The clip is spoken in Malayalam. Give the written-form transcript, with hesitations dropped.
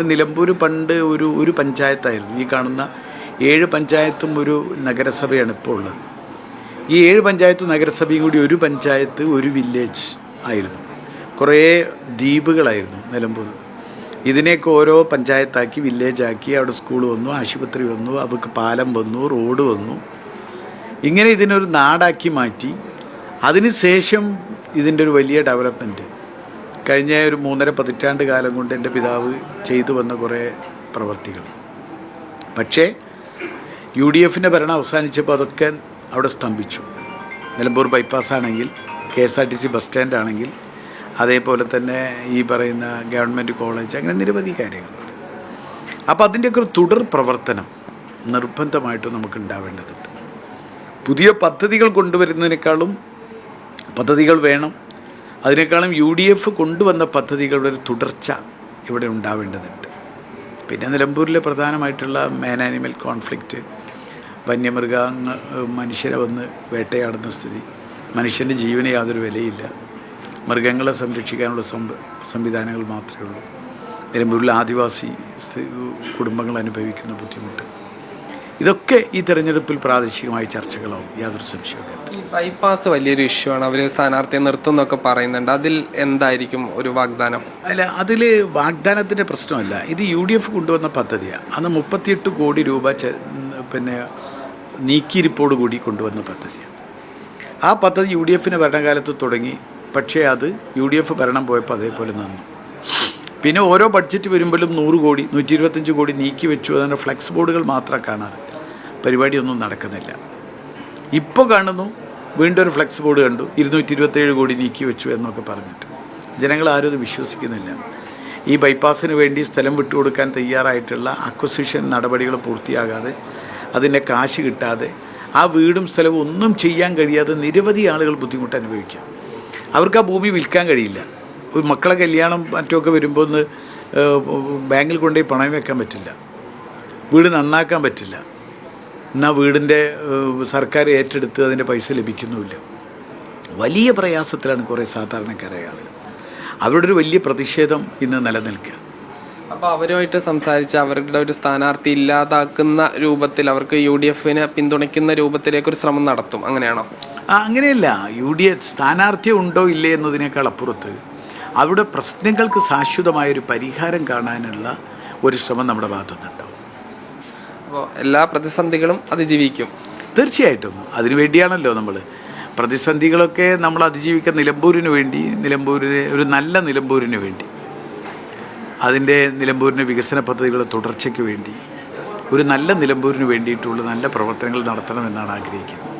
നിലമ്പൂർ പണ്ട് ഒരു പഞ്ചായത്തായിരുന്നു. ഈ കാണുന്ന 7 പഞ്ചായത്തും ഒരു നഗരസഭയാണ് ഇപ്പോൾ ഉള്ളത്. ഈ 7 പഞ്ചായത്തും നഗരസഭയും കൂടി ഒരു പഞ്ചായത്ത്, ഒരു വില്ലേജ് ആയിരുന്നു. കുറേ ദ്വീപുകളായിരുന്നു നിലമ്പൂർ. ഇതിനെയൊക്കെ ഓരോ പഞ്ചായത്താക്കി, വില്ലേജാക്കി, അവിടെ സ്കൂൾ വന്നു, ആശുപത്രി വന്നു, അവർക്ക് പാലം വന്നു, റോഡ് വന്നു. ഇങ്ങനെ ഇതിനൊരു നാടാക്കി മാറ്റി. അതിനുശേഷം ഇതിൻ്റെ ഒരു വലിയ ഡെവലപ്മെൻറ്റ് കഴിഞ്ഞ ഒരു 3.5 പതിറ്റാണ്ട് കാലം കൊണ്ട് എൻ്റെ പിതാവ് ചെയ്തു വന്ന കുറേ പ്രവർത്തികൾ. പക്ഷേ UDFൻ്റെ ഭരണം അവസാനിച്ചപ്പോൾ അതൊക്കെ അവിടെ സ്തംഭിച്ചു. നിലമ്പൂർ ബൈപ്പാസ് ആണെങ്കിൽ, KSRTC ബസ് സ്റ്റാൻഡ് ആണെങ്കിൽ, അതേപോലെ തന്നെ ഈ പറയുന്ന ഗവൺമെൻറ് കോളേജ്, അങ്ങനെ നിരവധി കാര്യങ്ങൾ. അപ്പോൾ അതിൻ്റെയൊക്കെ ഒരു തുടർ പ്രവർത്തനം നിർബന്ധമായിട്ടും നമുക്ക് ഉണ്ടാവേണ്ടതുണ്ട്. പുതിയ പദ്ധതികൾ കൊണ്ടുവരുന്നതിനേക്കാളും പദ്ധതികൾ വേണം. അതിനേക്കാളും UDF കൊണ്ടുവന്ന പദ്ധതികളുടെ ഒരു തുടർച്ച ഇവിടെ ഉണ്ടാവേണ്ടതുണ്ട്. പിന്നെ നിലമ്പൂരിലെ പ്രധാനമായിട്ടുള്ള മാൻ ആനിമൽ കോൺഫ്ലിക്റ്റ്, വന്യമൃഗങ്ങൾ മനുഷ്യരെ വന്ന് വേട്ടയാടുന്ന സ്ഥിതി, മനുഷ്യൻ്റെ ജീവന് യാതൊരു വിലയില്ല, മൃഗങ്ങളെ സംരക്ഷിക്കാനുള്ള സംവിധാനങ്ങൾ മാത്രമേ ഉള്ളൂ. നിലമ്പൂരിലെ ആദിവാസി കുടുംബങ്ങൾ അനുഭവിക്കുന്ന ബുദ്ധിമുട്ട്, ഇതൊക്കെ ഈ തെരഞ്ഞെടുപ്പിൽ പ്രാദേശികമായ ചർച്ചകളാവും, യാതൊരു സംശയമൊക്കെ. ഈ ബൈപ്പാസ് വലിയൊരു ഇഷ്യൂ ആണ്. അവർ സ്ഥാനാർത്ഥിയെ നിർത്തുന്നൊക്കെ പറയുന്നുണ്ട്. അതിൽ എന്തായിരിക്കും ഒരു വാഗ്ദാനം? അല്ല, അതിൽ വാഗ്ദാനത്തിൻ്റെ പ്രശ്നമല്ല. ഇത് UDF കൊണ്ടുവന്ന പദ്ധതിയാണ്. അന്ന് 38 കോടി രൂപ പിന്നെ നീക്കിയിരിപ്പോട് കൂടി കൊണ്ടുവന്ന പദ്ധതിയാണ്. ആ പദ്ധതി UDFൻ്റെ ഭരണകാലത്ത് തുടങ്ങി. പക്ഷേ അത് UDF ഭരണം പോയപ്പോൾ അതേപോലെ നിന്നു. പിന്നെ ഓരോ ബഡ്ജറ്റ് വരുമ്പോഴും 100 കോടി 125 കോടി നീക്കി വെച്ചു. അതിൻ്റെ ഫ്ലെക്സ് ബോർഡുകൾ മാത്രം കാണാറ്, പരിപാടിയൊന്നും നടക്കുന്നില്ല. ഇപ്പോൾ കാണുന്നു വീണ്ടും ഒരു ഫ്ലെക്സ് ബോർഡ് കണ്ടു, 227 കോടി നീക്കി വെച്ചു എന്നൊക്കെ പറഞ്ഞിട്ട്. ജനങ്ങൾ ആരും അത് വിശ്വസിക്കുന്നില്ല. ഈ ബൈപ്പാസിന് വേണ്ടി സ്ഥലം വിട്ടുകൊടുക്കാൻ തയ്യാറായിട്ടുള്ള അക്വസിഷൻ നടപടികൾ പൂർത്തിയാകാതെ, അതിൻ്റെ കാശ് കിട്ടാതെ, ആ വീടും സ്ഥലവും ഒന്നും ചെയ്യാൻ കഴിയാതെ നിരവധി ആളുകൾ ബുദ്ധിമുട്ട് അനുഭവിക്കാം. അവർക്ക് ആ ഭൂമി വിൽക്കാൻ കഴിയില്ല. ഒരു മക്കളെ കല്യാണം മറ്റൊക്കെ വരുമ്പോൾ ഒന്ന് ബാങ്കിൽ കൊണ്ടുപോയി പണയം വെക്കാൻ പറ്റില്ല, വീട് നന്നാക്കാൻ പറ്റില്ല. എന്നാൽ വീടിൻ്റെ സർക്കാർ ഏറ്റെടുത്ത് അതിൻ്റെ പൈസ ലഭിക്കുന്നുമില്ല. വലിയ പ്രയാസത്തിലാണ് കുറേ സാധാരണക്കാരായ ആളുകൾ. അവരുടെ ഒരു വലിയ പ്രതിഷേധം ഇന്ന് നിലനിൽക്കുക. അപ്പോൾ അവരുമായിട്ട് സംസാരിച്ച് അവരുടെ ഒരു സ്ഥാനാർത്ഥി ഇല്ലാതാക്കുന്ന രൂപത്തിൽ, അവർക്ക് UDFനെ പിന്തുണയ്ക്കുന്ന രൂപത്തിലേക്കൊരു ശ്രമം നടത്തും, അങ്ങനെയാണോ? അങ്ങനെയല്ല. UDF സ്ഥാനാർത്ഥി ഉണ്ടോ ഇല്ലേ എന്നതിനേക്കാൾ അപ്പുറത്ത് അവരുടെ പ്രശ്നങ്ങൾക്ക് ശാശ്വതമായൊരു പരിഹാരം കാണാനുള്ള ഒരു ശ്രമം നമ്മുടെ ഭാഗത്തുനിന്നുണ്ടാവും. അപ്പോൾ എല്ലാ പ്രതിസന്ധികളും അതിജീവിക്കും. തീർച്ചയായിട്ടും. അതിനുവേണ്ടിയാണല്ലോ നമ്മൾ പ്രതിസന്ധികളൊക്കെ നമ്മൾ അതിജീവിക്കാൻ. നിലമ്പൂരിന് വേണ്ടി, നിലമ്പൂരിന് ഒരു നല്ല നിലമ്പൂരിന് വേണ്ടി, അതിൻ്റെ നിലമ്പൂരിൻ്റെ വികസന പദ്ധതികളുടെ തുടർച്ചയ്ക്ക് വേണ്ടി, ഒരു നല്ല നിലമ്പൂരിന് വേണ്ടിയിട്ടുള്ള നല്ല പ്രവർത്തനങ്ങൾ നടത്തണമെന്നാണ് ആഗ്രഹിക്കുന്നത്.